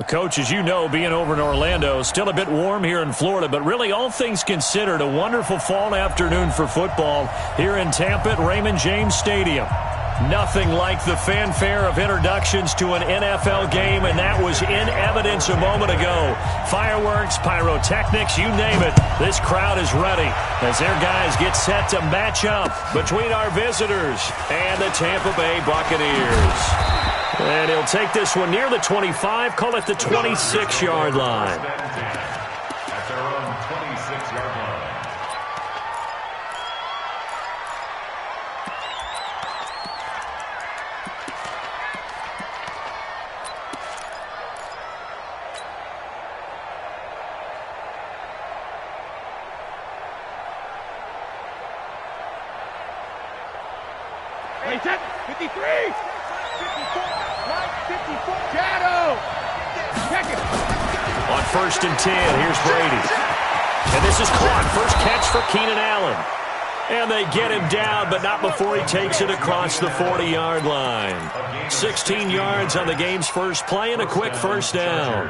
Coach, as you know, being over in Orlando, still a bit warm here in Florida, but really all things considered, a wonderful fall afternoon for football here in Tampa at Raymond James Stadium. Nothing like the fanfare of introductions to an NFL game, and that was in evidence a moment ago. Fireworks, pyrotechnics, you name it. This crowd is ready as their guys get set to match up between our visitors and the Tampa Bay Buccaneers. And he'll take this one near the 25, call it the 26-yard line. At their own 26-yard line. Hey, 53! 54, Shadow! Check it! On 1st and 10, here's Brady. And this is caught. First catch for Keenan Allen. And they get him down, but not before he takes it across the 40-yard line. 16 yards on the game's first play and a quick first down.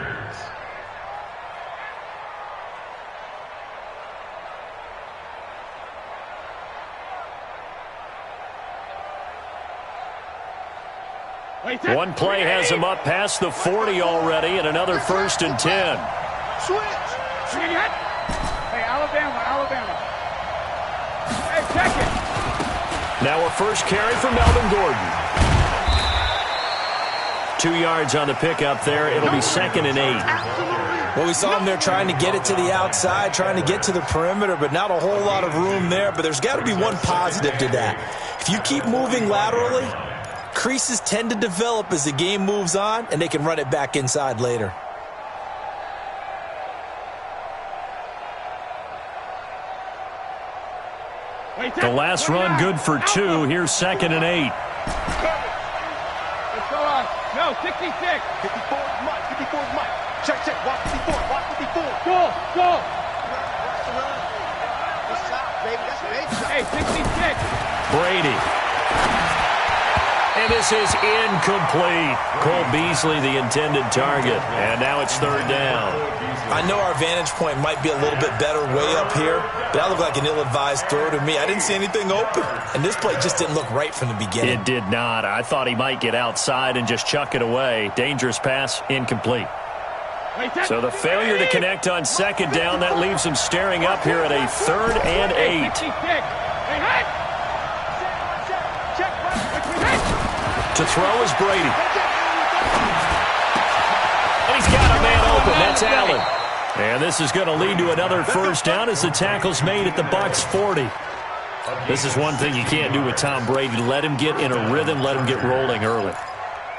One play has him up past the 40 already, and another 1st and 10. Switch! Hey, Alabama. Hey, check it! Now a first carry for Melvin Gordon. 2 yards on the pickup there. It'll be 2nd and 8. Well, we saw him there trying to get it to the outside, trying to get to the perimeter, but not a whole lot of room there. But there's got to be one positive to that. If you keep moving laterally, creases tend to develop as the game moves on, and they can run it back inside later. The last run good for 2. Here's 2nd and 8. Let's go on. No, 66. 54 is Mike. 54 is Mike. Check. Watch 54. Watch 54. Go. Good shot, baby. That's a big shot. Hey, 66. Brady. And this is incomplete. Cole Beasley, the intended target. And now it's 3rd down. I know our vantage point might be a little bit better way up here, but that looked like an ill-advised throw to me. I didn't see anything open, and this play just didn't look right from the beginning. It did not. I thought he might get outside and just chuck it away. Dangerous pass, incomplete. So the failure to connect on 2nd down, that leaves him staring up here at a 3rd and 8. To throw is Brady. And he's got a man open. That's Allen. And this is going to lead to another first down as the tackle's made at the Bucs 40. This is one thing you can't do with Tom Brady. Let him get in a rhythm. Let him get rolling early.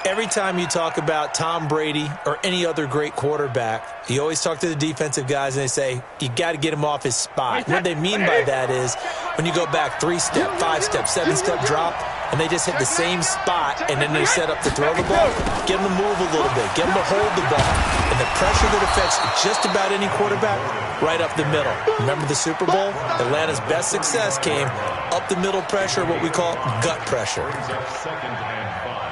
Every time you talk about Tom Brady or any other great quarterback, you always talk to the defensive guys and they say, you got to get him off his spot. What they mean by that is when you go back 3-step, 5-step, 7-step drop, and they just hit the same spot, and then they set up to throw the ball, get them to move a little bit, get them to hold the ball. And the pressure that affects just about any quarterback, right up the middle. Remember the Super Bowl? Atlanta's best success came up the middle pressure, what we call gut pressure. 2nd and 5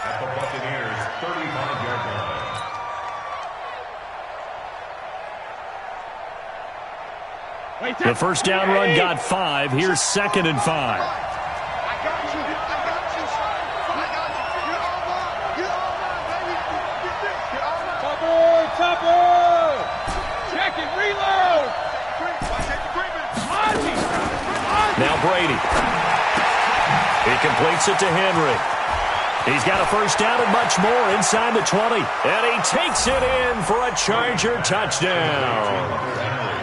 at the Buccaneers 35-yard line. The first down run got 5. Here's 2nd and 5. Now Brady. He completes it to Henry. He's got a first down and much more inside the 20. And he takes it in for a Charger touchdown.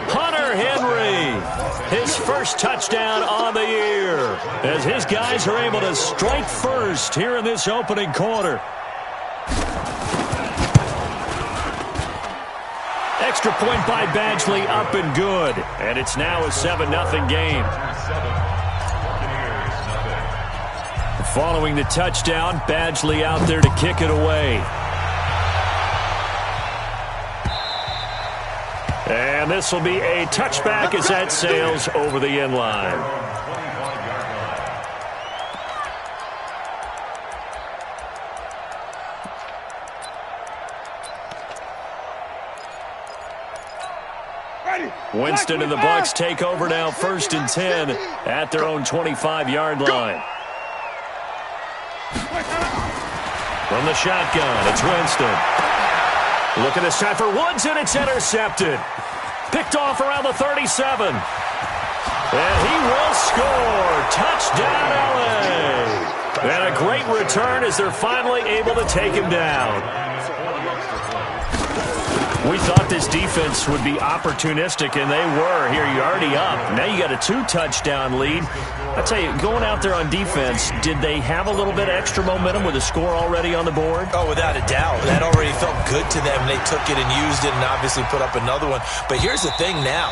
Hunter Henry, his first touchdown on the year, as his guys are able to strike first here in this opening quarter. Extra point by Badgley, up and good. And it's now a 7-0 game. Following the touchdown, Badgley out there to kick it away. And this will be a touchback as that sails over the end line. Winston and the Bucs take over now, 1st and 10 at their own 25-yard line. From the shotgun, it's Winston. Looking this time for Woods, and it's intercepted. Picked off around the 37. And he will score. Touchdown, LA. And a great return as they're finally able to take him down. We thought this defense would be opportunistic, and they were. Here, you're already up. Now you got a 2-touchdown lead. I tell you, going out there on defense, did they have a little bit of extra momentum with a score already on the board? Oh, without a doubt. That already felt good to them. They took it and used it and obviously put up another one. But here's the thing now.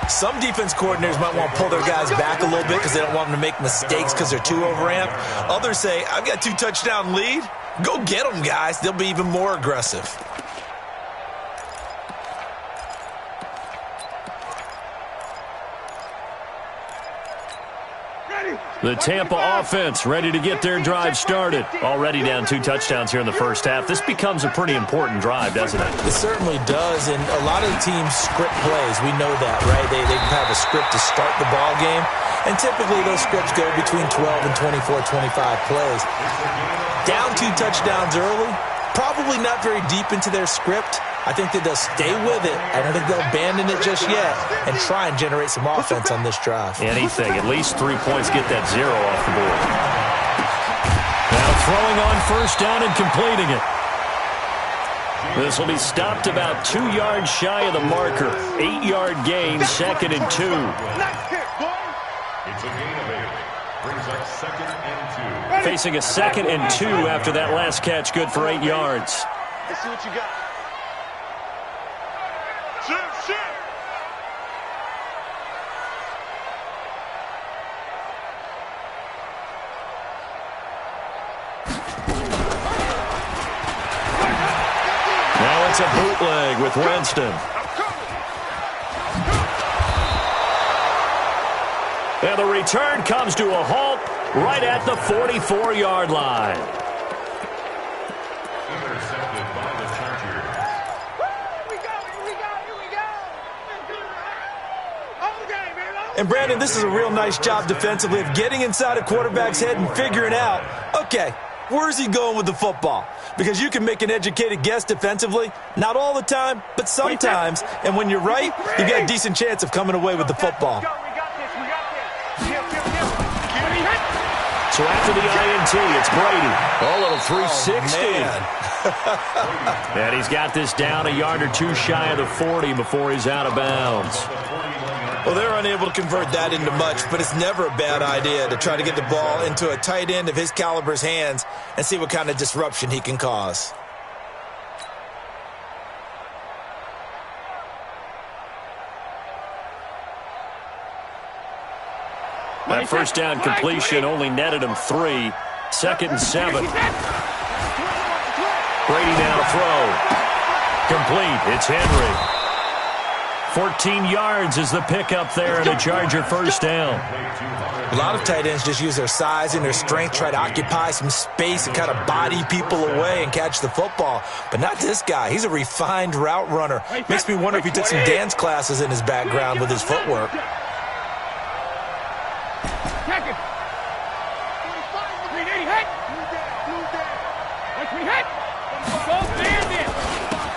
Some defense coordinators might want to pull their guys back a little bit because they don't want them to make mistakes because they're too overamped. Others say, I've got a 2-touchdown lead. Go get them, guys. They'll be even more aggressive. The Tampa offense ready to get their drive started. Already down 2 touchdowns here in the first half. This becomes a pretty important drive, doesn't it? It certainly does, and a lot of the teams script plays. We know that, right? They have a script to start the ball game, and typically those scripts go between 12 and 24, 25 plays. Down 2 touchdowns early, probably not very deep into their script. I think that they'll stay with it. I don't think they'll abandon it just yet and try and generate some offense on this drive. Anything. At least 3 points. Get that 0 off the board. Now throwing on 1st down and completing it. This will be stopped about 2 yards shy of the marker. 8-yard gain, 2nd and 2. It's a gain of 8. Brings up 2nd and 2. Facing a 2nd and 2 after that last catch. Good for 8 yards. Let's see what you got. Now it's a bootleg with Winston. And the return comes to a halt right at the 44-yard line. Intercepted by the Chargers. And, Brandon, this is a real nice job defensively of getting inside a quarterback's head and figuring out, okay, where's he going with the football? Because you can make an educated guess defensively, not all the time, but sometimes. And when you're right, you've got a decent chance of coming away with the football. So after the INT, it's Brady. A little 360. Oh, and he's got this down a yard or 2 shy of the 40 before he's out of bounds. Well, they're unable to convert that into much, but it's never a bad idea to try to get the ball into a tight end of his caliber's hands and see what kind of disruption he can cause. That 1st down completion only netted him 3. 2nd and 7. Brady now to throw. Complete. It's Henry. 14 yards is the pickup there and a Charger 1st down. A lot of tight ends just use their size and their strength, try to occupy some space and kind of body people away and catch the football. But not this guy. He's a refined route runner. Makes me wonder if he took some dance classes in his background with his footwork.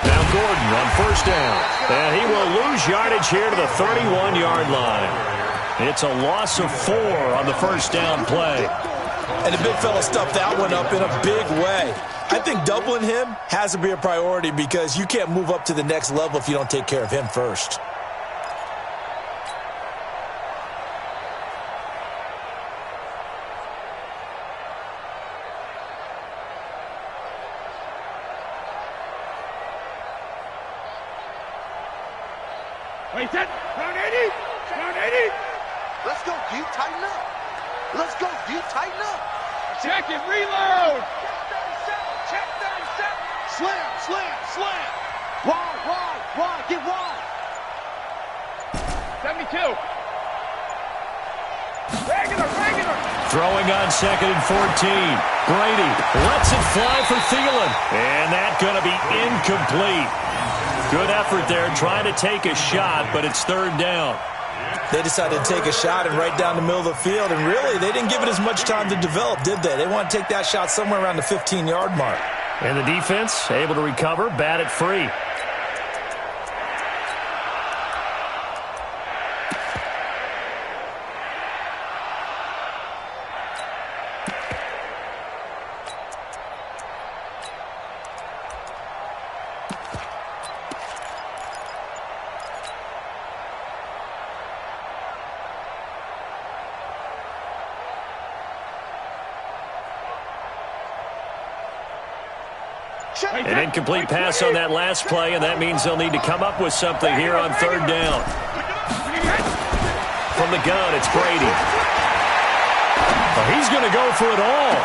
Now Gordon on 1st down. And he will lose yardage here to the 31-yard line. It's a loss of 4 on the 1st down play. And the big fella stuffed that one up in a big way. I think doubling him has to be a priority because you can't move up to the next level if you don't take care of him first. Wait, that. Down 80. Down 80. Let's go, D. Tighten up. Let's go, D. Tighten up. Check it. Reload. Check 37. Slam, slam, slam. Wide. Get wide. 72. Regular. Throwing on 2nd and 14. Brady lets it fly for Thielen. And that's going to be incomplete. Good effort there, trying to take a shot, but it's third down. They decided to take a shot and right down the middle of the field, and really, they didn't give it as much time to develop, did they? They want to take that shot somewhere around the 15-yard mark. And the defense able to recover, bat it free. An incomplete pass on that last play, and that means they'll need to come up with something here on third down. From the gun, it's Brady. Oh, he's going to go for it all.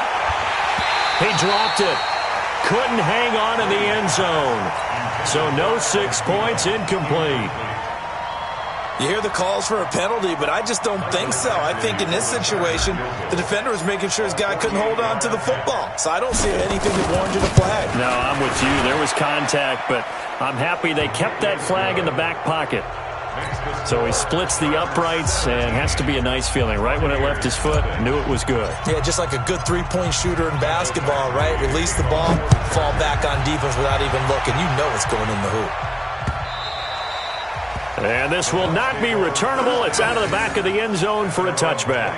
He dropped it. Couldn't hang on in the end zone. So no 6 points, incomplete. You hear the calls for a penalty, but I just don't think so. I think in this situation, the defender was making sure his guy couldn't hold on to the football. So I don't see anything that warranted a flag. No, I'm with you. There was contact, but I'm happy they kept that flag in the back pocket. So he splits the uprights, and has to be a nice feeling. Right when it left his foot, knew it was good. Yeah, just like a good three-point shooter in basketball, right? Release the ball, fall back on defense without even looking. You know it's going in the hoop. And this will not be returnable. It's out of the back of the end zone for a touchback.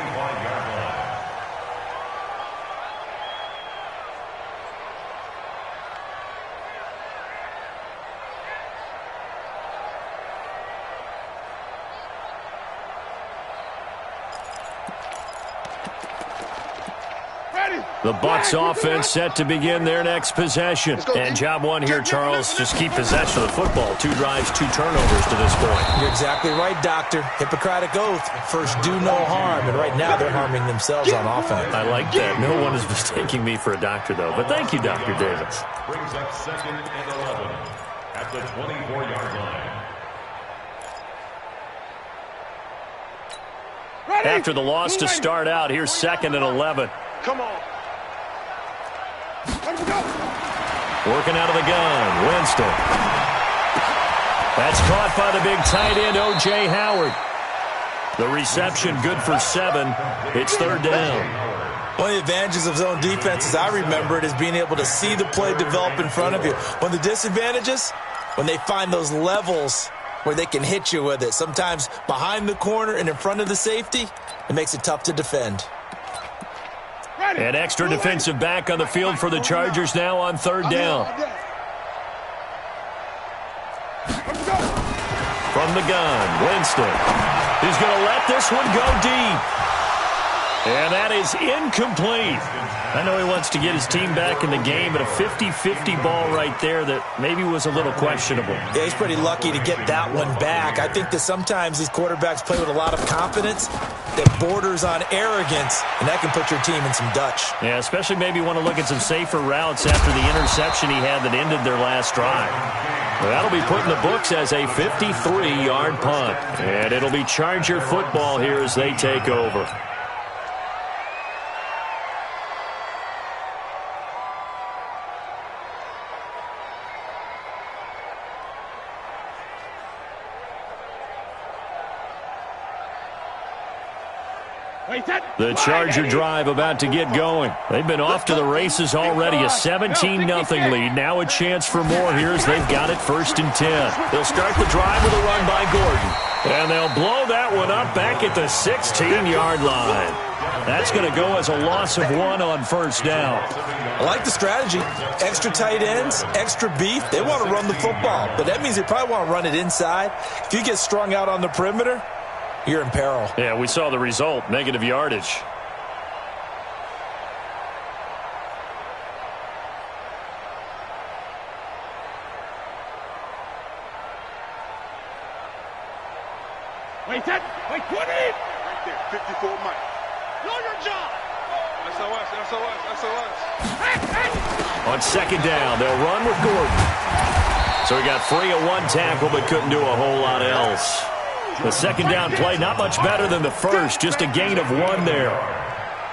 The Bucs offense set to begin their next possession. And job one here, Charles, just keep possession of the football. 2 drives, 2 turnovers to this point. You're exactly right, Doctor. Hippocratic oath. First, do no harm. And right now, they're harming themselves on offense. I like that. No one is mistaking me for a doctor, though. But thank you, Dr. Davis. Brings up 2nd and 11 at the 24-yard line. After the loss to start out, here's 2nd and 11. Come on. Working out of the gun, Winston. That's caught by the big tight end, O.J. Howard. The reception good for 7. It's third down. One of the advantages of zone defense, as I remember it, is being able to see the play develop in front of you. One of the disadvantages, when they find those levels where they can hit you with it. Sometimes behind the corner and in front of the safety, it makes it tough to defend. An extra defensive back on the field for the Chargers now on third down. From the gun, Winston. He's going to let this one go deep. And that is incomplete. I know he wants to get his team back in the game, but a 50-50 ball right there that maybe was a little questionable. Yeah, he's pretty lucky to get that one back. I think that sometimes these quarterbacks play with a lot of confidence that borders on arrogance, and that can put your team in some Dutch. Yeah, especially maybe want to look at some safer routes after the interception he had that ended their last drive. Well, that'll be put in the books as a 53-yard punt. And it'll be Charger football here as they take over. The Charger drive about to get going. They've been off to the races already. A 17-0 lead. Now a chance for more here as they've got it 1st and 10. They'll start the drive with a run by Gordon. And they'll blow that one up back at the 16-yard line. That's going to go as a loss of 1 on 1st down. I like the strategy. Extra tight ends, extra beef. They want to run the football, but that means they probably want to run it inside. If you get strung out on the perimeter, you're in peril. Yeah, we saw the result, negative yardage. Wait, 20! Right there, 54 Mike. Know your job! SOS. On 2nd down, they'll run with Gordon. So he got free of 1 tackle, but couldn't do a whole lot else. The 2nd down play, not much better than the first, just a gain of 1 there.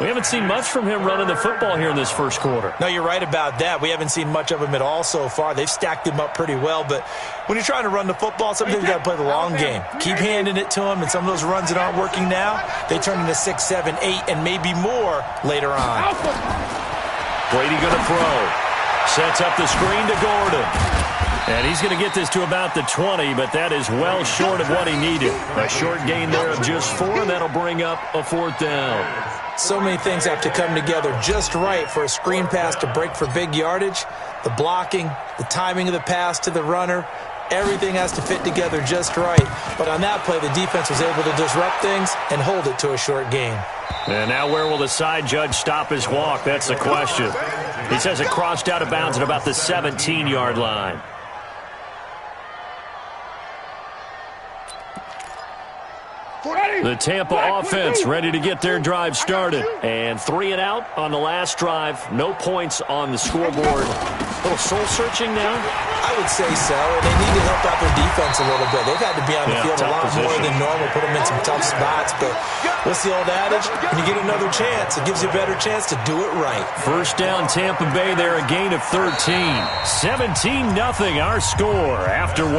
We haven't seen much from him running the football here in this first quarter. No, you're right about that. We haven't seen much of him at all so far. They've stacked him up pretty well, but when you're trying to run the football, sometimes you got to play the long game. Keep handing it to him, and some of those runs that aren't working now, they turn into 6, 7, 8, and maybe more later on. Brady going to throw. Sets up the screen to Gordon. And he's going to get this to about the 20, but that is well short of what he needed. A short gain there of just 4, and that'll bring up a 4th down. So many things have to come together just right for a screen pass to break for big yardage. The blocking, the timing of the pass to the runner, everything has to fit together just right. But on that play, the defense was able to disrupt things and hold it to a short gain. And now where will the side judge stop his walk? That's the question. He says it crossed out of bounds at about the 17-yard line. The Tampa offense ready to get their drive started. And 3 and out on the last drive. No points on the scoreboard. A little soul-searching now? I would say so, and they need to help out their defense a little bit. They've had to be on the field a lot more than normal, put them in some tough spots. But what's the old adage? When you get another chance, it gives you a better chance to do it right. First down, Tampa Bay there, a gain of 13. 17-0 our score after 1.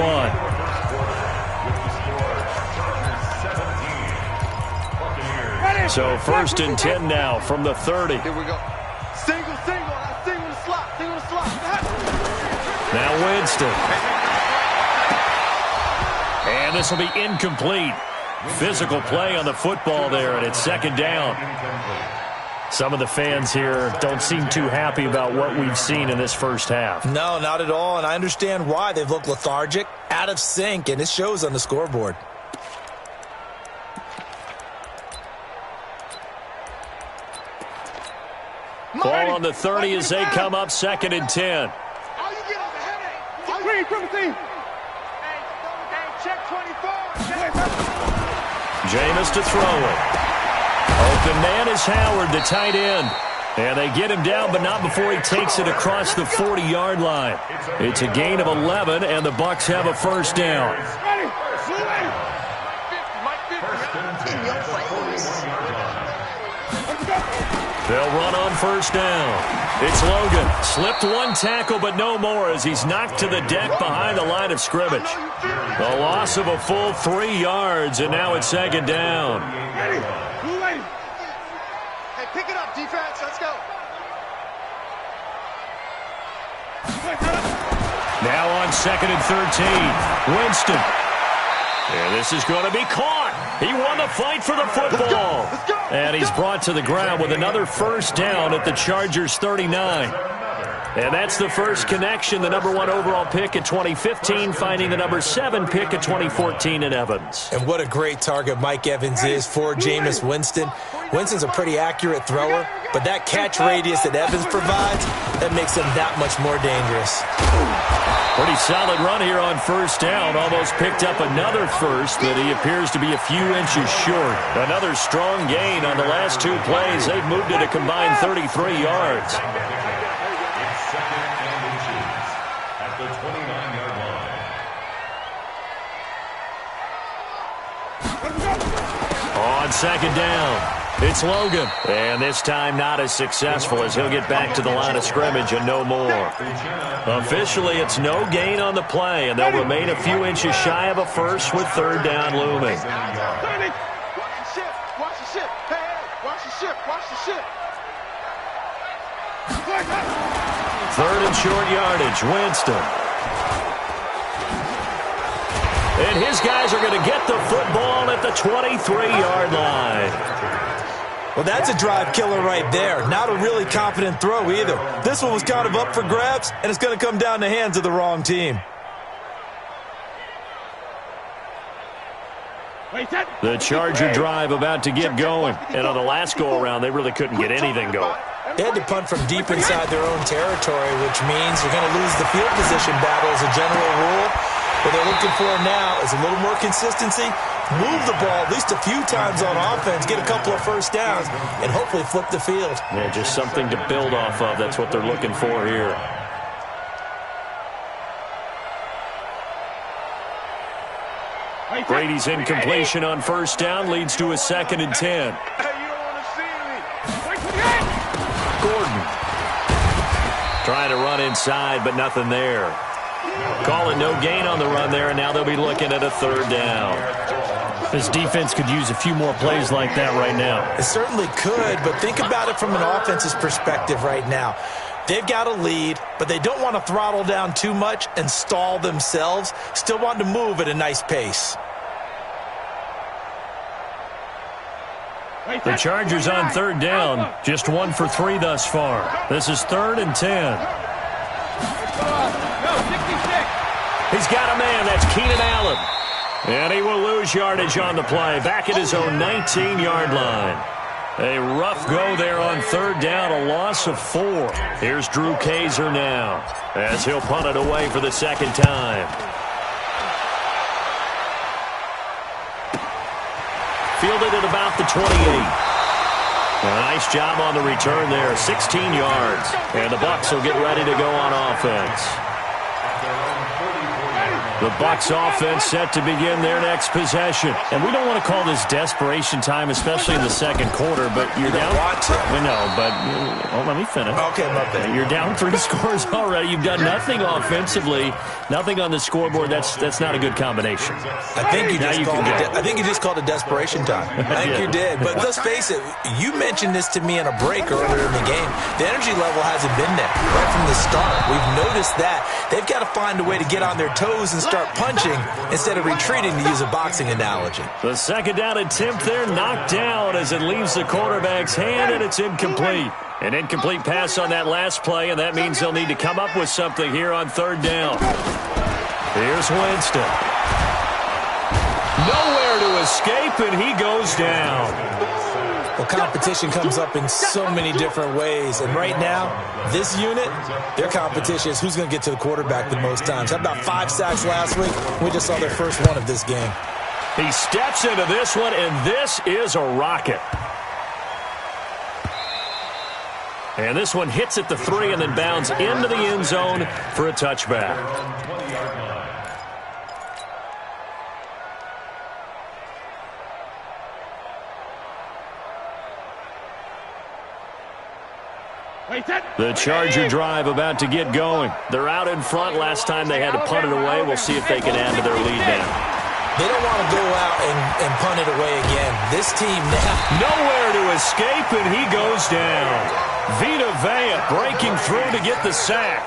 So 1st and 10 now from the 30. Here we go. Single the slot. Now Winston. And this will be incomplete. Physical play on the football there, and it's 2nd down. Some of the fans here don't seem too happy about what we've seen in this first half. No, not at all, and I understand why. They've looked lethargic, out of sync, and it shows on the scoreboard. Ball on the 30 as they come up 2nd and 10. Jameis to throw it. Open man is Howard, the tight end. And they get him down, but not before he takes it across the 40-yard line. It's a gain of 11, and the Bucs have a 1st down. They'll run on 1st down. It's Logan. Slipped one tackle, but no more as he's knocked to the deck behind the line of scrimmage. A loss of a full 3 yards, and now it's 2nd down. Hey, pick it up, defense. Let's go. Now on 2nd and 13. Winston. And this is going to be caught. He won the fight for the football. And he's brought to the ground with another 1st down at the Chargers' 39. And that's the first connection, the number 1 overall pick at 2015, finding the number 7 pick at 2014 in Evans. And what a great target Mike Evans is for Jameis Winston. Winston's a pretty accurate thrower, but that catch radius that Evans provides, that makes him that much more dangerous. Pretty solid run here on 1st down. Almost picked up another first, but he appears to be a few inches short. Another strong gain on the last 2 plays. They've moved it a combined 33 yards. On 2nd down, it's Logan. And this time not as successful as he'll get back to the line of scrimmage and no more. Officially, it's no gain on the play, and they'll remain a few inches shy of a first with 3rd down looming. Watch the ship. Watch the ship. Hey, watch the ship. Watch the ship. 3rd and short yardage, Winston. And his guys are going to get the football at the 23-yard line. Well, that's a drive killer right there. Not a really confident throw either. This one was kind of up for grabs, and it's going to come down the hands of the wrong team. The Charger drive about to get going. And on the last go-around, they really couldn't get anything going. They had to punt from deep inside their own territory, which means you're going to lose the field position battle as a general rule. What they're looking for now is a little more consistency, move the ball at least a few times on offense, get a couple of 1st downs, and hopefully flip the field. Yeah, just something to build off of. That's what they're looking for here. Brady's incompletion on 1st down leads to a 2nd and 10. Hey, you don't want to see me. Trying to run inside, but nothing there. Call it no gain on the run there, and now they'll be looking at a third down. This defense could use a few more plays like that right now. It certainly could, but think about it from an offense's perspective right now. They've got a lead, but they don't want to throttle down too much and stall themselves. Still want to move at a nice pace. The Chargers on third down, just 1 for 3 thus far. This is 3rd and 10. He's got a man. That's Keenan Allen. And he will lose yardage on the play. Back at his own 19-yard line. A rough go there on third down, a loss of 4. Here's Drew Kaiser now as he'll punt it away for the second time. Fielded at about the 28. A nice job on the return there, 16 yards. And the Bucs will get ready to go on offense. The Bucs offense set to begin their next possession. And we don't want to call this desperation time, especially in the second quarter, but you're down. Want to. No, but let me finish. Okay, my bad. You're down 3 scores already. You've done nothing offensively, nothing on the scoreboard. That's not a good combination. I think you just called it desperation time. I think you did. But let's face it, you mentioned this to me in a break earlier in the game. The energy level hasn't been there right from the start. We've noticed that. They've got to find a way to get on their toes and start punching instead of retreating, to use a boxing analogy. The second down attempt there knocked down as it leaves the quarterback's hand, and it's incomplete. An incomplete pass on that last play, and that means they'll need to come up with something here on third down. Here's Winston. Nowhere to escape, and he goes down. Well, competition comes up in so many different ways. And right now, this unit, their competition is who's going to get to the quarterback the most times. How about 5 sacks last week? We just saw their first one of this game. He steps into this one, and this is a rocket. And this one hits at the 3 and then bounds into the end zone for a touchback. The Charger drive about to get going. They're out in front. Last time they had to punt it away. We'll see if they can add to their lead now. They don't want to go out and punt it away again. This team now. Nowhere to escape, and he goes down. Vita Vea breaking through to get the sack.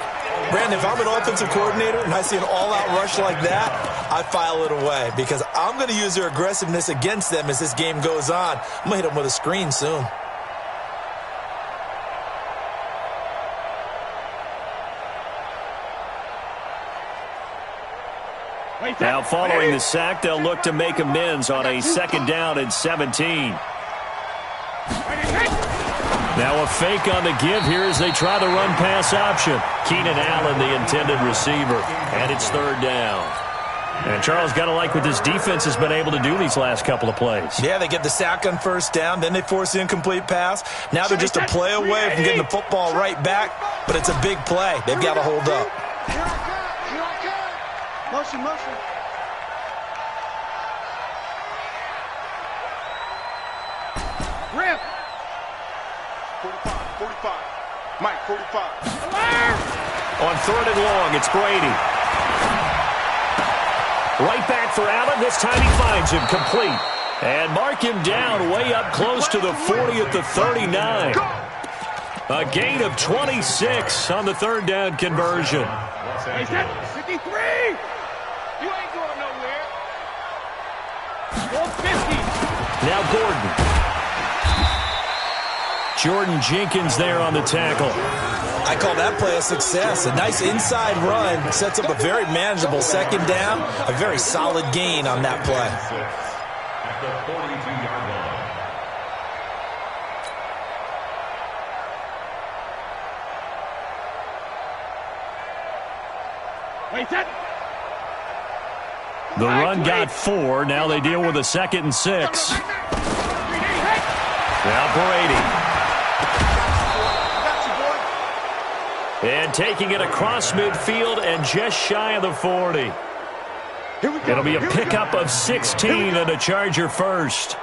Brandon, if I'm an offensive coordinator and I see an all-out rush like that, I file it away because I'm going to use their aggressiveness against them as this game goes on. I'm going to hit them with a screen soon. Now following the sack, they'll look to make amends on a second down and 17. Now a fake on the give here as they try the run-pass option. Keenan Allen, the intended receiver, and it's third down. And Charles, got to like what this defense has been able to do these last couple of plays. Yeah, they get the sack on first down, then they force the incomplete pass. Now they're just a play away from getting the football right back, but it's a big play. They've got to hold up. Motion, motion. Rip. 45. Mike, 45. On third and long, it's Brady. Right back for Allen. This time he finds him complete. And mark him down way up close to the 40 at the 39. A gain of 26 on the third down conversion. 53. You ain't going nowhere. Go 50. Now Gordon. Jordan Jenkins there on the tackle. I call that play a success. A nice inside run sets up a very manageable second down. A very solid gain on that play. At the 42-yard line. Wait, set. The run got 4. Now they deal with a 2nd and 6. Now Brady. And taking it across midfield and just shy of the 40. It'll be a pickup of 16 and a Charger first.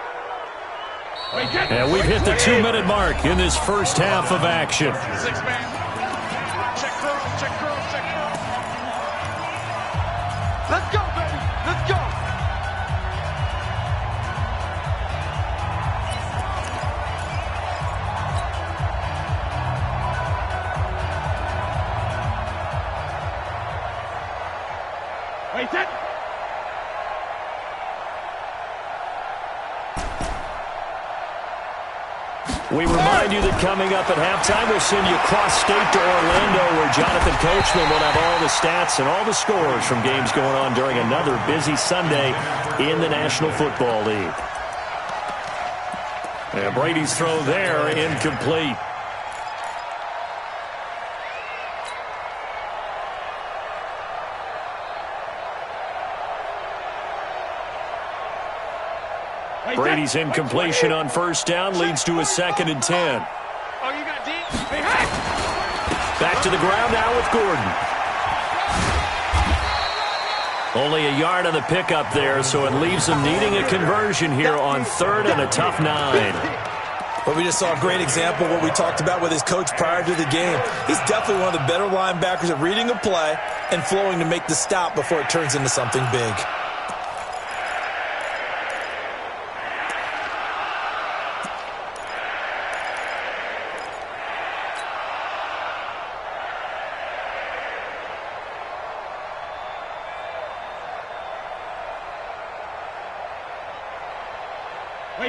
And we've hit the 2-minute mark in this first half of action. Check curls, check curls, check curls. Let's go, baby. Let's go. Wait, set. We remind you that coming up at halftime, we'll send you cross-state to Orlando, where Jonathan Coachman will have all the stats and all the scores from games going on during another busy Sunday in the National Football League. And Brady's throw there, incomplete. Brady's incompletion on first down leads to a 2nd and 10. Oh, you got deep? Hey, hey. Back to the ground now with Gordon. Only a yard on the pickup there, so it leaves them needing a conversion here on 3rd and a tough 9. Well, we just saw a great example of what we talked about with his coach prior to the game. He's definitely one of the better linebackers at reading a play and flowing to make the stop before it turns into something big.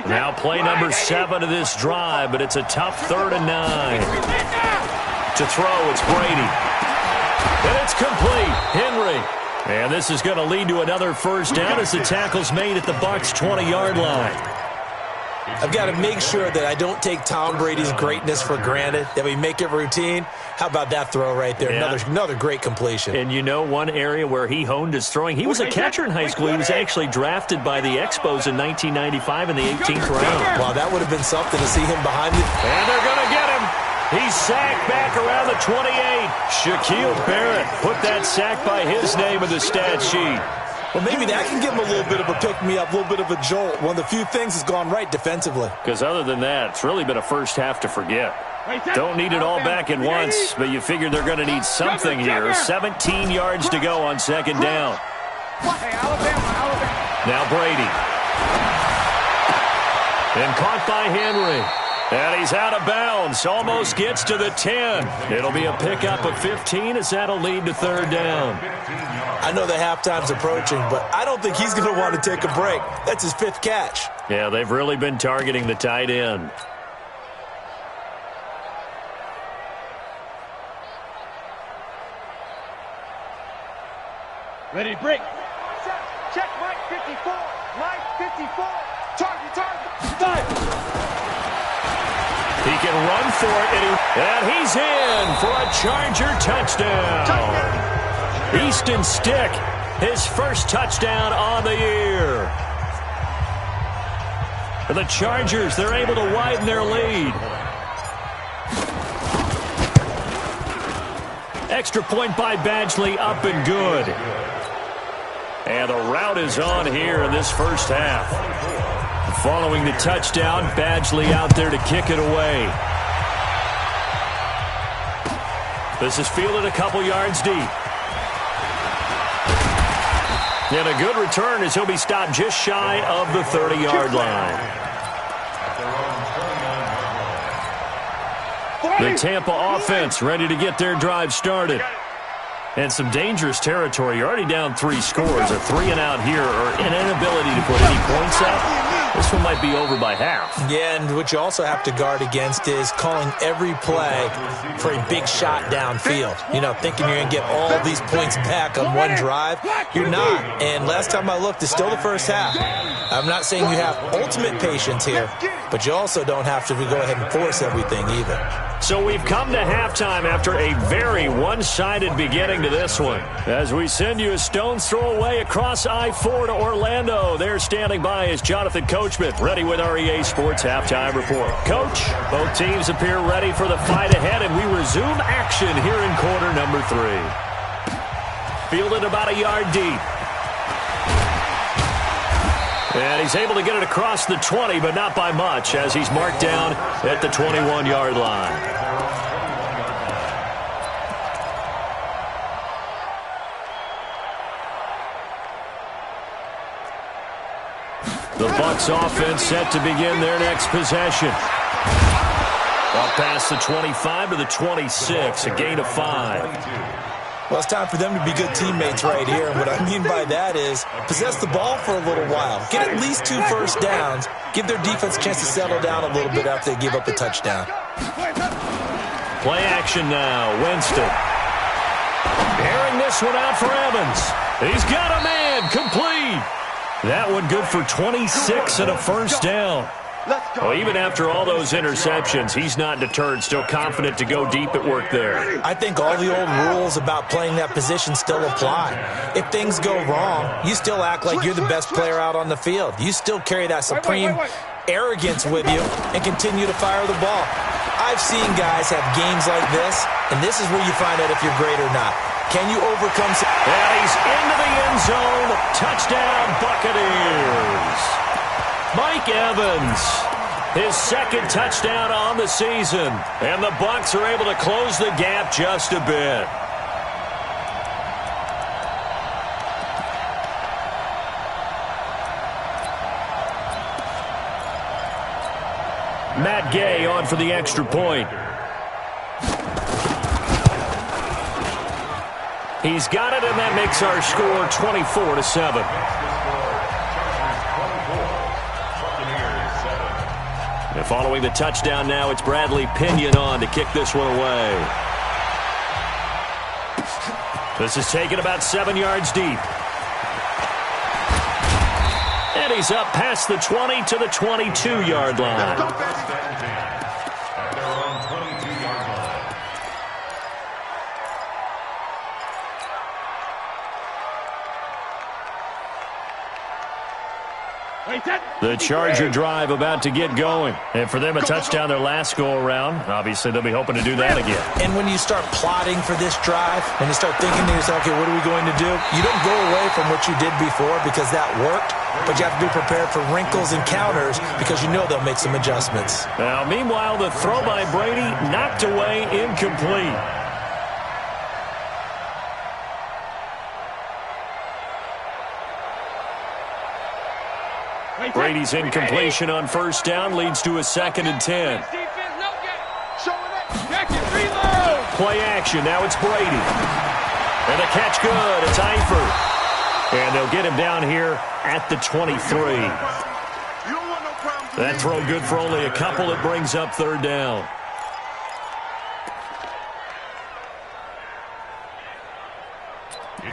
Now play number 7 of this drive, but it's a tough 3rd and 9. To throw, it's Brady. And it's complete. Henry. And this is going to lead to another first down as the tackle's made at the Bucs' 20-yard line. I've got to make sure that I don't take Tom Brady's greatness for granted, that we make it routine. How about that throw right there? Yeah. Another great completion. And you know one area where he honed his throwing? He was a catcher in high school. He was actually drafted by the Expos in 1995 in the 18th round. Wow, that would have been something to see him behind me. And they're going to get him. He's sacked back around the 28. Shaquille Barrett put that sack by his name in the stat sheet. Well, maybe that can give him a little bit of a pick-me-up, a little bit of a jolt. One of the few things has gone right defensively. Because other than that, it's really been a first half to forget. Don't need it all back at once, but you figure they're going to need something here. 17 yards to go on 2nd down. Now Brady. And caught by Henry. And he's out of bounds. Almost gets to the 10. It'll be a pickup of 15 as that'll lead to 3rd down. I know the halftime's approaching, but I don't think he's going to want to take a break. That's his 5th catch. Yeah, they've really been targeting the tight end. Ready to break. Check Mike 54. Mike 54. Target. He can run for it, and he's in for a Charger touchdown. Easton Stick, his first touchdown on the year. For the Chargers, they're able to widen their lead. Extra point by Badgley, up and good. And the route is on here in this first half. Following the touchdown, Badgley out there to kick it away. This is fielded a couple yards deep. And a good return as he'll be stopped just shy of the 30-yard line. The Tampa offense ready to get their drive started. And some dangerous territory. You're already down 3 scores. A 3-and-out here or an inability to put any points up. This one might be over by half. Yeah, and what you also have to guard against is calling every play for a big shot downfield. You know, thinking you're going to get all these points back on one drive. You're not. And last time I looked, it's still the first half. I'm not saying you have ultimate patience here, but you also don't have to go ahead and force everything either. So we've come to halftime after a very one-sided beginning to this one. As we send you a stone's throw away across I-4 to Orlando. There standing by is Jonathan Coachman, ready with our EA Sports Halftime Report. Coach, both teams appear ready for the fight ahead, and we resume action here in quarter number 3. Fielded about a yard deep. And he's able to get it across the 20, but not by much, as he's marked down at the 21-yard line. The Bucs offense set to begin their next possession. Up past the 25 to the 26, a gain of 5. Well, it's time for them to be good teammates right here. And what I mean by that is possess the ball for a little while. Get at least 2 first downs. Give their defense a chance to settle down a little bit after they give up a touchdown. Play action now. Winston. Airing this one out for Evans. He's got a man. Complete. That one good for 26 and a first down. Well, even after all those interceptions, he's not deterred, still confident to go deep at work there. I think all the old rules about playing that position still apply. If things go wrong, you still act like you're the best player out on the field. You still carry that supreme arrogance with you and continue to fire the ball. I've seen guys have games like this, and this is where you find out if you're great or not. Can you overcome some... And he's into the end zone. Touchdown, Buccaneers. Mike Evans, his second touchdown on the season. And the Bucs are able to close the gap just a bit. Matt Gay on for the extra point. He's got it, and that makes our score 24-7. And following the touchdown now, it's Bradley Pinion on to kick this one away. This is taken about 7 yards deep. And he's up past the 20 to the 22-yard line. The Charger drive about to get going. And for them, a touchdown their last go-around. Obviously, they'll be hoping to do that again. And when you start plotting for this drive, and you start thinking to yourself, okay, what are we going to do? You don't go away from what you did before because that worked, but you have to be prepared for wrinkles and counters because you know they'll make some adjustments. Now, meanwhile, the throw by Brady knocked away, incomplete. Brady's incompletion on first down leads to a 2nd and 10. Play action. Now it's Brady. And the catch good. It's Eifert. And they'll get him down here at the 23. That throw good for only a couple. It brings up 3rd down.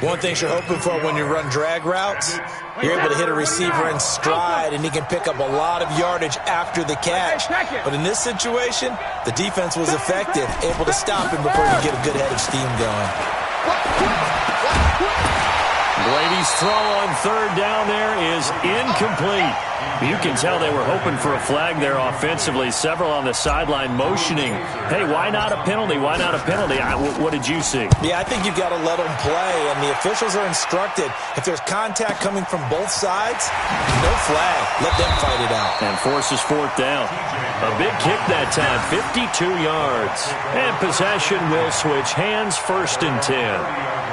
One thing you're hoping for when you run drag routes, you're able to hit a receiver in stride, and he can pick up a lot of yardage after the catch. But in this situation, the defense was effective, able to stop him before he could get a good head of steam going. Brady's throw on 3rd down there is incomplete. You can tell they were hoping for a flag there offensively. Several on the sideline motioning, hey, why not a penalty? Why not a penalty? What did you see? Yeah, I think you've got to let them play, and the officials are instructed. If there's contact coming from both sides, no flag. Let them fight it out. And forces 4th down. A big kick that time, 52 yards. And possession will switch hands, 1st and 10.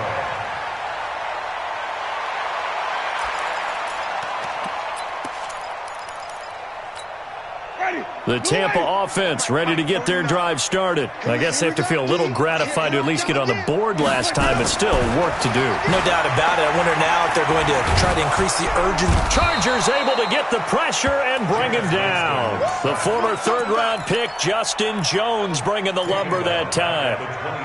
The Tampa offense ready to get their drive started. I guess they have to feel a little gratified to at least get on the board last time, but still work to do. No doubt about it. I wonder now if they're going to try to increase the urgency. Chargers able to get the pressure and bring him down. The former 3rd-round pick, Justin Jones, bringing the lumber that time.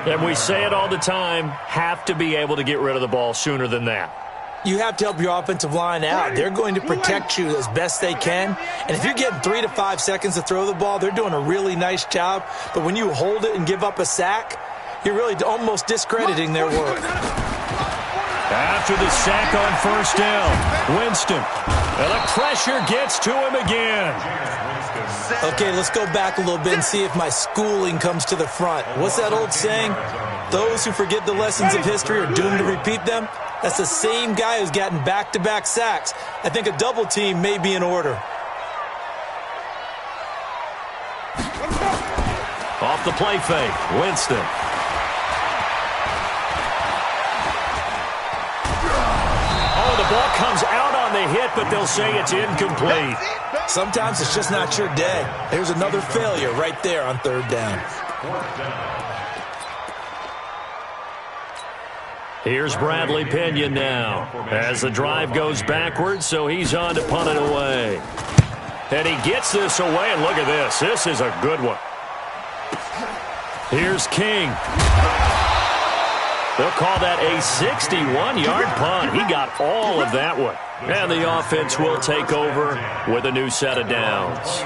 And we say it all the time, have to be able to get rid of the ball sooner than that. You have to help your offensive line out. They're going to protect you as best they can. And if you're getting 3 to 5 seconds to throw the ball, they're doing a really nice job. But when you hold it and give up a sack, you're really almost discrediting their work. After the sack on 1st down, Winston. And the pressure gets to him again. Okay, let's go back a little bit and see if my schooling comes to the front. What's that old saying? Those who forget the lessons of history are doomed to repeat them. That's the same guy who's gotten back-to-back sacks. I think a double team may be in order. Off the play fake, Winston. Oh, Oh, the ball comes out on the hit, but they'll say it's incomplete. Sometimes it's just not your day. There's another failure right there on third down. Here's Bradley Pinion now as the drive goes backwards, so he's on to punt it away. And he gets this away, and look at this. This is a good one. Here's King. They'll call that a 61-yard punt. He got all of that one. And the offense will take over with a new set of downs.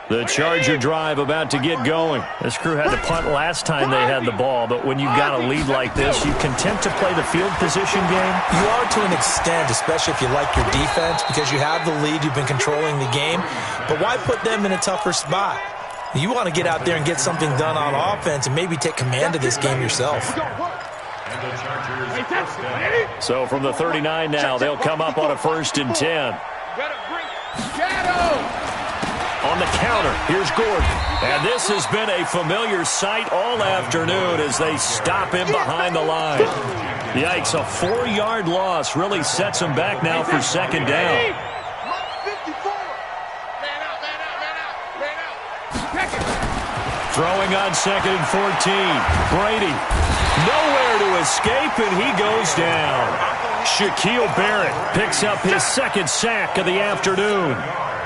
The Charger drive about to get going. This crew had to punt last time they had the ball, but when you've got a lead like this, you content to play the field position game? You are to an extent, especially if you like your defense, because you have the lead, you've been controlling the game. But why put them in a tougher spot? You want to get out there and get something done on offense and maybe take command of this game yourself. So from the 39 now, they'll come up on a 1st and 10. On the counter, here's Gordon. And this has been a familiar sight all afternoon as they stop him behind the line. Yikes, a 4-yard loss really sets him back now for 2nd down. Throwing on 2nd and 14. Brady, nowhere to escape, and he goes down. Shaquille Barrett picks up his 2nd sack of the afternoon.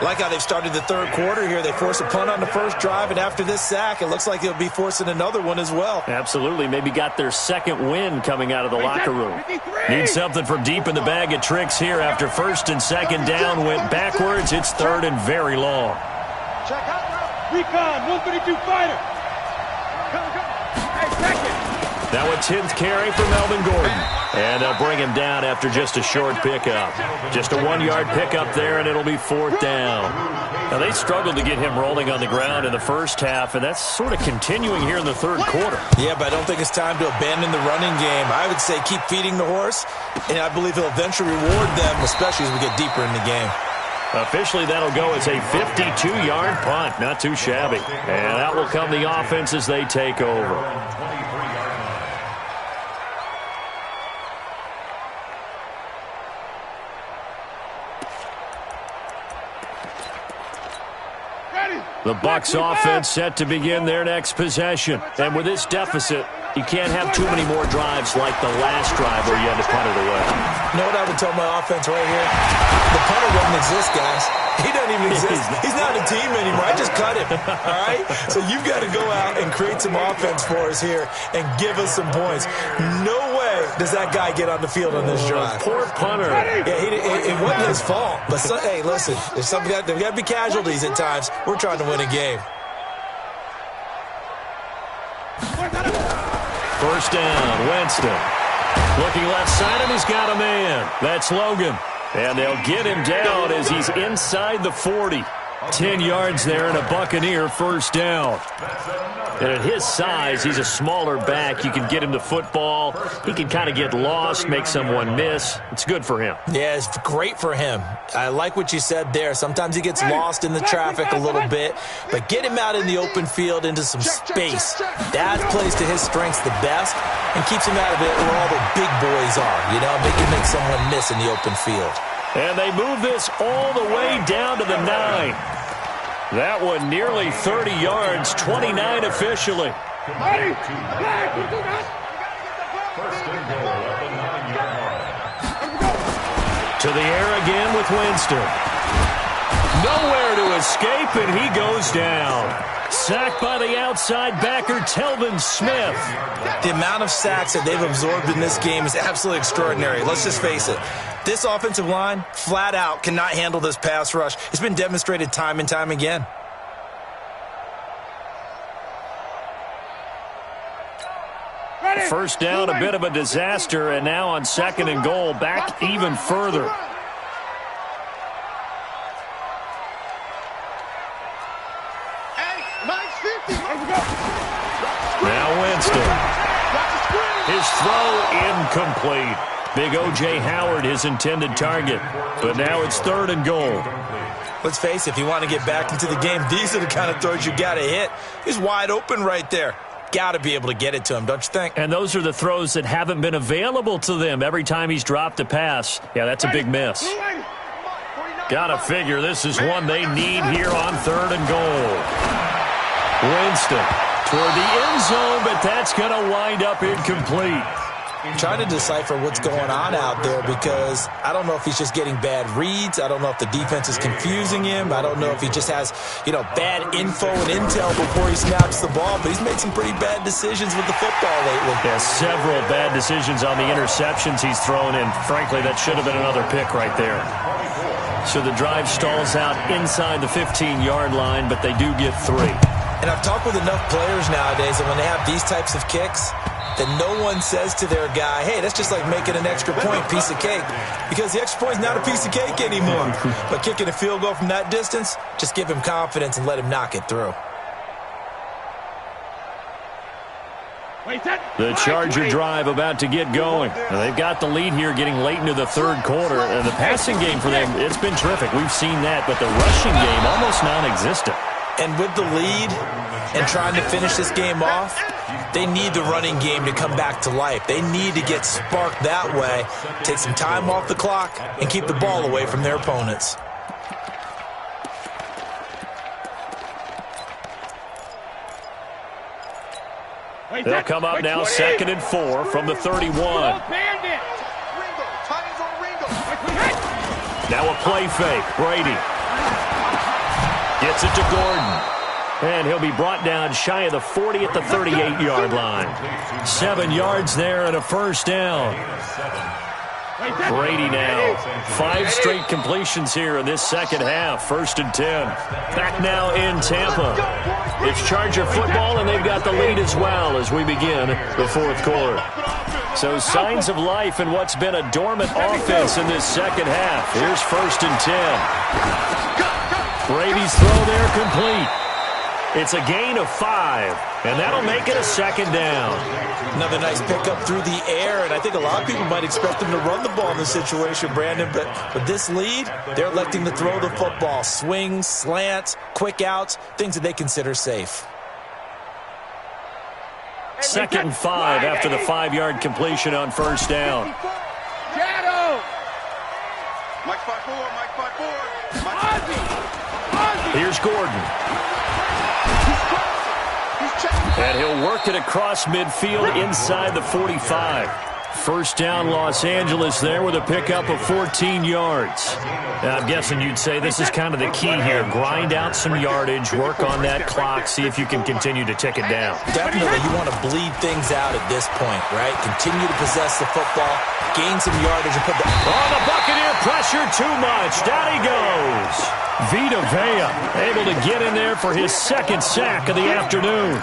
Like how they've started the 3rd quarter here. They force a punt on the 1st drive, and after this sack, it looks like they'll be forcing another one as well. Absolutely. Maybe got their 2nd win coming out of the locker room. Need something from deep in the bag of tricks here after 1st and 2nd down went backwards. It's 3rd and very long. Recon, 132 fighter. Now a 10th carry for Melvin Gordon. And they'll bring him down after just a short pickup. Just a 1-yard pickup there, and it'll be 4th down. Now, they struggled to get him rolling on the ground in the first half, and that's sort of continuing here in the 3rd quarter. Yeah, but I don't think it's time to abandon the running game. I would say keep feeding the horse, and I believe he'll eventually reward them, especially as we get deeper in the game. Officially, that'll go as a 52-yard punt. Not too shabby. And out will come the offense as they take over. The Bucs offense set to begin their next possession. And with this deficit, you can't have too many more drives like the last drive where you had to punt it away. You know what I would tell my offense right here? The punter doesn't exist, guys. He doesn't even exist. He's not a team anymore. I just cut him, all right? So you've got to go out and create some offense for us here and give us some points. No way does that guy get on the field on this drive. Poor punter. Yeah, it wasn't his fault. But, hey, listen, there's got to be casualties at times. We're trying to win a game. 1st down, Winston. Looking left side, and he's got a man. That's Logan. And they'll get him down as he's inside the 40. 10 yards there and a Buccaneer 1st down. And at his size, he's a smaller back. You can get him the football. He can kind of get lost, make someone miss. It's good for him. Yeah, it's great for him. I like what you said there. Sometimes he gets lost in the traffic a little bit, but get him out in the open field into some space. That plays to his strengths the best and keeps him out of it where all the big boys are. You know, they can make someone miss in the open field. And they move this all the way down to the 9. That one nearly 30 yards, 29 officially. First and goal at the 9-yard line. To the air again with Winston. Nowhere to escape, and he goes down. Sacked by the outside backer, Telvin Smith. The amount of sacks that they've absorbed in this game is absolutely extraordinary. Let's just face it. This offensive line, flat out, cannot handle this pass rush. It's been demonstrated time and time again. First down, a bit of a disaster, and now on 2nd and goal, back even further. Now Winston. His throw incomplete. Big O.J. Howard, his intended target. But now it's 3rd and goal. Let's face it, if you want to get back into the game, these are the kind of throws you got to hit. He's wide open right there. Got to be able to get it to him, don't you think? And those are the throws that haven't been available to them every time he's dropped a pass. Yeah, that's a big miss. Gotta figure this is one they need here on 3rd and goal. Winston toward the end zone, but that's going to wind up incomplete. Trying to decipher what's going on out there because I don't know if he's just getting bad reads. I don't know if the defense is confusing him. I don't know if he just has, bad info and intel before he snaps the ball. But he's made some pretty bad decisions with the football lately. Yeah, several bad decisions on the interceptions he's thrown in. Frankly, that should have been another pick right there. So the drive stalls out inside the 15-yard line, but they do get 3. And I've talked with enough players nowadays that when they have these types of kicks, that no one says to their guy, hey, that's just like making an extra point, piece of cake. Because the extra point is not a piece of cake anymore. But kicking a field goal from that distance, just give him confidence and let him knock it through. The Charger drive about to get going. Now, they've got the lead here getting late into the 3rd quarter. And the passing game for them, it's been terrific. We've seen that. But the rushing game, almost non-existent. And with the lead and trying to finish this game off, they need the running game to come back to life. They need to get sparked that way, take some time off the clock, and keep the ball away from their opponents. They'll come up now 2nd and 4 from the 31. Now a play fake. Brady gets it to Gordon. And he'll be brought down shy of the 40 at the 38-yard line. 7 yards there and a first down. Brady now. 5 straight completions here in this second half. 1st and 10. Back now in Tampa. It's Charger football, and they've got the lead as well as we begin the 4th quarter. So signs of life in what's been a dormant offense in this second half. Here's 1st and 10. Brady's throw there complete. It's a gain of 5, and that'll make it a 2nd down. Another nice pickup through the air, and I think a lot of people might expect them to run the ball in this situation, Brandon, but with this lead, they're electing to throw the football. Swings, slants, quick outs, things that they consider safe. 2nd and 5 after the 5-yard completion on 1st down. Here's Gordon. And he'll work it across midfield inside the 45. 1st down Los Angeles there with a pickup of 14 yards. Now, I'm guessing you'd say this is kind of the key here. Grind out some yardage, work on that clock, see if you can continue to tick it down. Definitely, you want to bleed things out at this point, right? Continue to possess the football, gain some yardage, and put the... Oh, the Buccaneer pressure too much. Down he goes. Vita Vea able to get in there for his 2nd sack of the afternoon.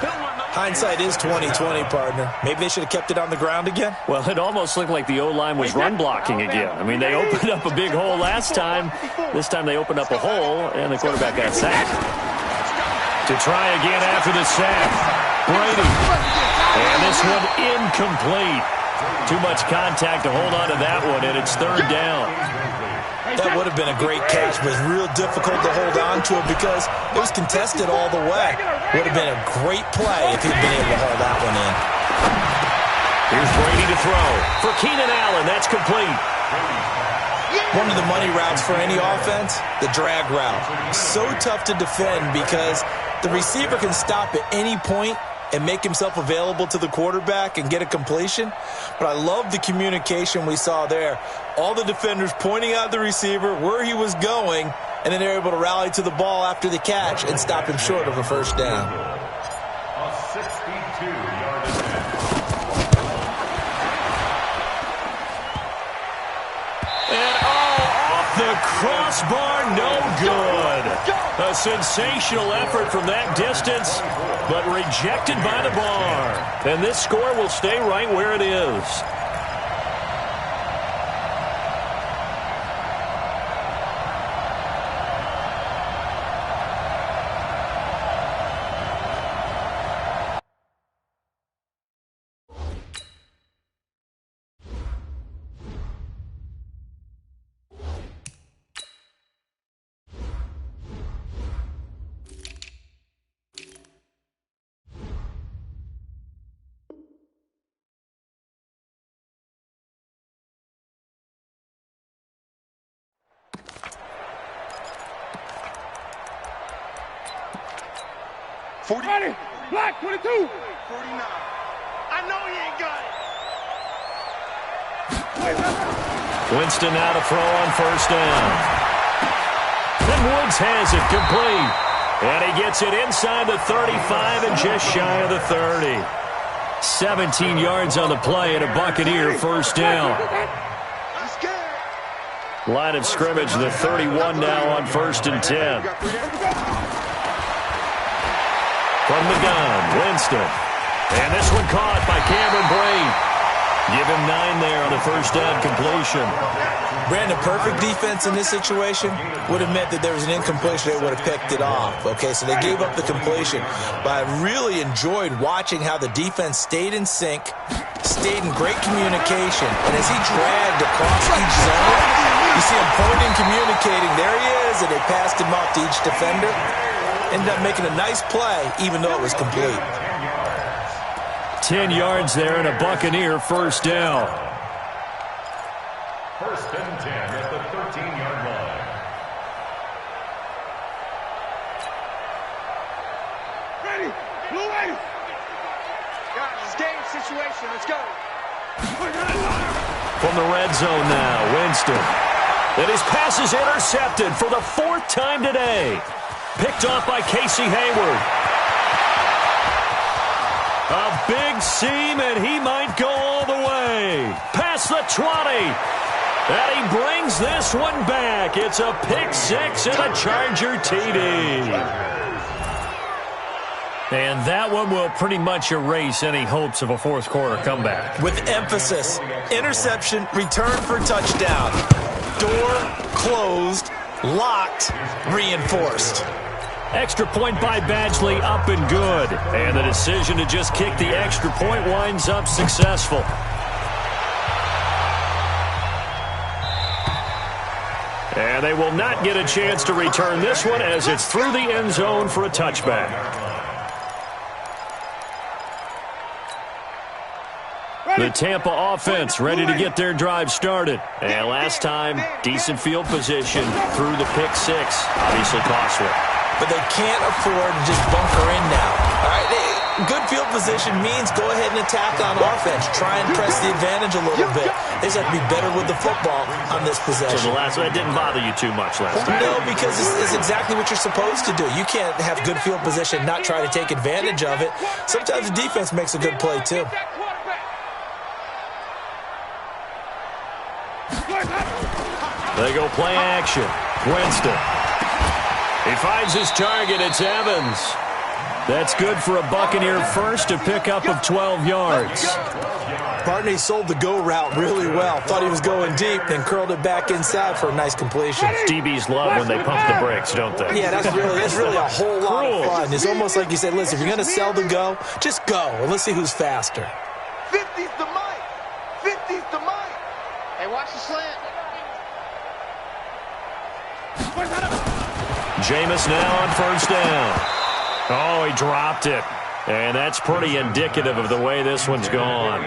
Hindsight is 20/20, partner. Maybe they should have kept it on the ground again. Well, it almost looked like the O-line was run blocking again. I mean, they opened up a big hole last time. This time they opened up a hole, and the quarterback got sacked. To try again after the sack. Brady. And this one incomplete. Too much contact to hold on to that one, and it's 3rd down. That would have been a great catch, but it's real difficult to hold on to it because it was contested all the way. Would have been a great play if he'd been able to hold that one in. Here's Brady to throw. For Keenan Allen, that's complete. One of the money routes for any offense, the drag route. So tough to defend because the receiver can stop at any point and make himself available to the quarterback and get a completion. But I love the communication we saw there. All the defenders pointing out the receiver, where he was going, and then they're able to rally to the ball after the catch and stop him short of a 1st down. A 62-yard attempt. And off the crossbar, no good. A sensational effort from that distance, but rejected by the bar. And this score will stay right where it is. 40. Ready. Black 22. 49. I know he ain't got it. Winston now to throw on first down. And Woods has it complete. And he gets it inside the 35 and just shy of the 30. 17 yards on the play and a Buccaneer first down. Line of scrimmage, the 31 now on 1st and 10. From the gun, Winston. And this one caught by Cameron Brate. Give him 9 there on the first down completion. Brandon, perfect defense in this situation would have meant that there was an incompletion. They would have picked it off. Okay, so they gave up the completion. But I really enjoyed watching how the defense stayed in sync, stayed in great communication. And as he dragged across each zone, you see him pointing, communicating. There he is, and they passed him off to each defender. Ended up making a nice play, even though it was complete. 10 yards there and a Buccaneer first down. 1st and 10 at the 13-yard line. Ready. Blue Ace. Guys, game situation. Let's go. From the red zone now, Winston. And his pass is intercepted for the 4th time today. Picked off by Casey Hayward. A big seam, and he might go all the way. Past the 20. And he brings this one back. It's a pick 6 and a Charger TD. And that one will pretty much erase any hopes of a fourth quarter comeback. With emphasis, interception, return for touchdown. Door closed, locked, reinforced. Extra point by Badgley, up and good. And the decision to just kick the extra point winds up successful. And they will not get a chance to return this one as it's through the end zone for a touchback. The Tampa offense ready to get their drive started. And last time, decent field position through the pick 6. Obviously costly. But they can't afford to just bunker in now. All right, good field position means go ahead and attack on offense. Try and press the advantage a little bit. They just have to be better with the football on this possession. So the last one, that didn't bother you too much last time. No, because it's exactly what you're supposed to do. You can't have good field position, not try to take advantage of it. Sometimes the defense makes a good play, too. They go play action. Winston. He finds his target. It's Evans. That's good for a Buccaneer first, a pickup of 12 yards. Barney sold the go route really well. Thought he was going deep, then curled it back inside for a nice completion. DBs love when they pump the brakes, don't they? Yeah, that's really a whole lot of fun. It's almost like you said, listen, if you're going to sell the go, just go, and let's see who's faster. 50's the mic. 50's the mic. Hey, watch the slant. Jameis now on first down. Oh, he dropped it. And that's pretty indicative of the way this one's gone.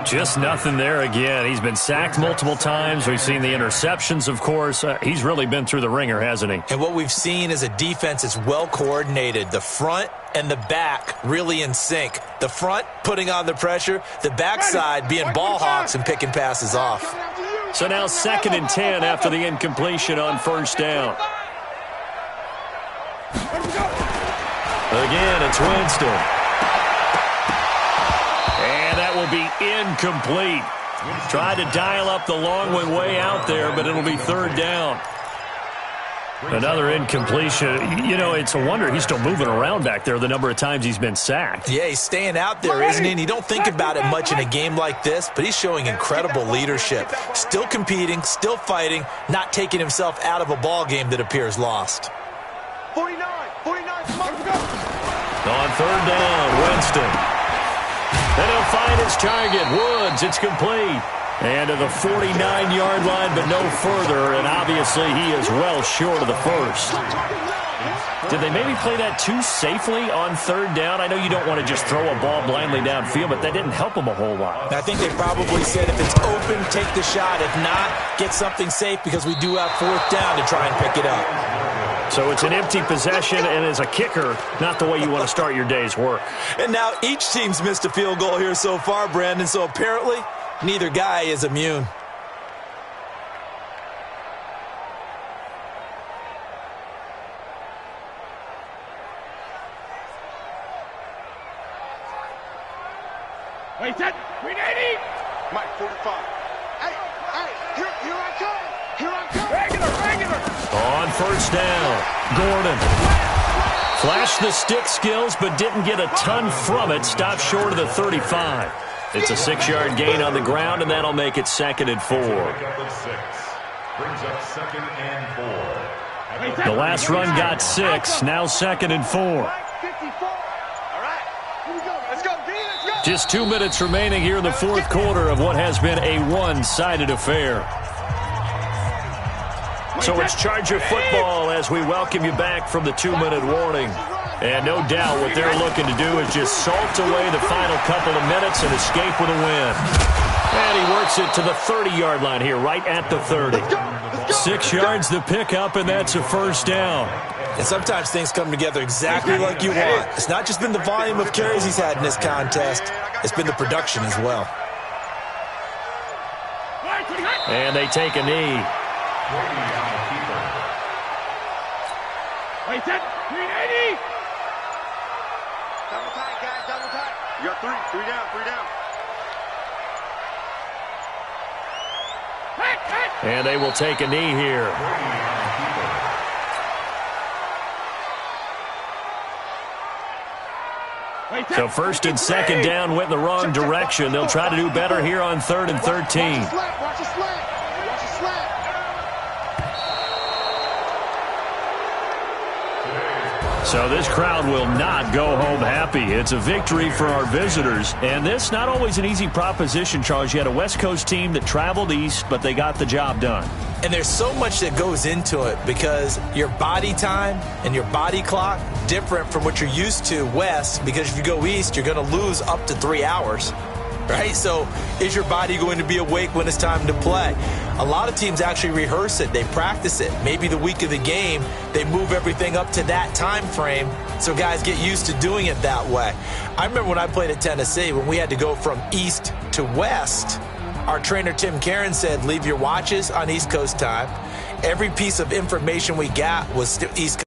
Just nothing there again. He's been sacked multiple times. We've seen the interceptions, of course. He's really been through the ringer, hasn't he? And what we've seen is a defense that's well coordinated. The front and the back really in sync. The front putting on the pressure. The backside being ball hawks and picking passes off. So now 2nd and 10 after the incompletion on first down. Again, it's Winston. And that will be incomplete. Tried to dial up the long one way out there, but it'll be 3rd down. Another incompletion. You know, it's a wonder he's still moving around back there the number of times he's been sacked. Yeah, he's staying out there, isn't he? And you don't think about it much in a game like this, but he's showing incredible leadership. Still competing, still fighting, not taking himself out of a ball game that appears lost. 49, on 3rd down, Winston. And he'll find his target, Woods. It's complete. And to the 49-yard line, but no further. And obviously he is well short of the first. Did they maybe play that too safely on 3rd down? I know you don't want to just throw a ball blindly downfield, but that didn't help him a whole lot. I think they probably said if it's open, take the shot. If not, get something safe because we do have 4th down to try and pick it up. So it's an empty possession, and as a kicker, not the way you want to start your day's work. And now each team's missed a field goal here so far, Brandon, so apparently neither guy is immune. Wait, set. 380. Mike, 45. Hey, here I come. Here I come. Regular. On first down, Gordon. Flashed the stick skills, but didn't get a ton from it. Stopped short of the 35. It's a 6-yard gain on the ground, and that'll make it 2nd and 4. Brings up 2nd and 4. The last run got 6. Now 2nd and 4. 54. All right. Here we go. Let's go, B. Let's go. Just 2 minutes remaining here in the fourth quarter of what has been a one-sided affair. So it's Charger football as we welcome you back from the 2-minute warning. And no doubt what they're looking to do is just salt away the final couple of minutes and escape with a win. And he works it to the 30-yard line here, right at the 30. 6 yards the pickup, and that's a first down. And sometimes things come together exactly like you want. It's not just been the volume of carries he's had in this contest. It's been the production as well. And they take a knee. Wait, set. 380. Double tight, guys. Double tight. You got 3. 3 down. 3 down. And they will take a knee here. So 1st and 2nd down went in the wrong direction. They'll try to do better here on 3rd and 13. Watch the slant. Watch the slant. So this crowd will not go home happy. It's a victory for our visitors. And this not always an easy proposition, Charles. You had a West Coast team that traveled east, but they got the job done. And there's so much that goes into it because your body time and your body clock different from what you're used to west, because if you go east, you're going to lose up to 3 hours. Right? So is your body going to be awake when it's time to play? A lot of teams actually rehearse it. They practice it. Maybe the week of the game, they move everything up to that time frame so guys get used to doing it that way. I remember when I played at Tennessee, when we had to go from east to west, our trainer Tim Karen said, leave your watches on East Coast time. Every piece of information we got was East Coast